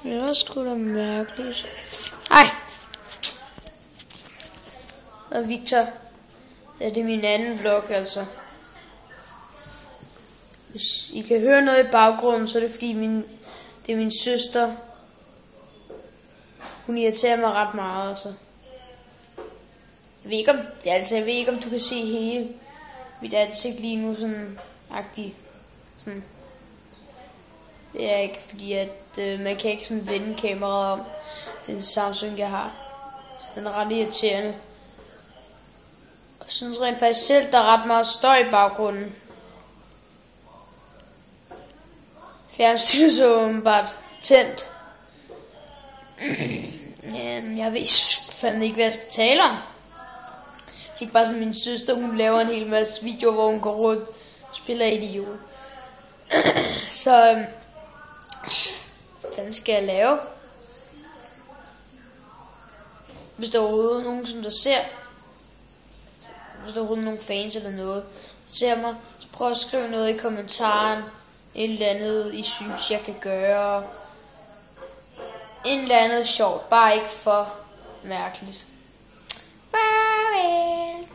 Det var sgu da mærkeligt. Ej. Og Victor, det er min anden vlog, altså. Hvis I kan høre noget i baggrunden, så er det fordi det er min søster. Hun irriterer mig ret meget, altså. Jeg ved ikke om du kan se hele mit ansigt lige nu sådan agtigt. Sådan. Det er ikke fordi at man kan ikke sådan vende kameraet om. Det er en Samsung jeg har. Så den er ret irriterende. Og jeg synes rent faktisk selv der er ret meget støj i baggrunden. Fjernsynet så åbenbart tændt. Jeg ved fandme ikke hvad jeg skal tale om. Jeg tænkte bare sådan min søster hun laver en hel masse videoer hvor hun går rundt og spiller idiot. Så hvad fanden skal jeg lave? Hvis der er overhovedet nogen som der ser, hvis der er overhovedet nogen fans eller noget der ser mig, så prøv at skrive noget i kommentaren. Et eller andet I synes jeg kan gøre. Et eller andet sjovt, bare ikke for mærkeligt. Farvel.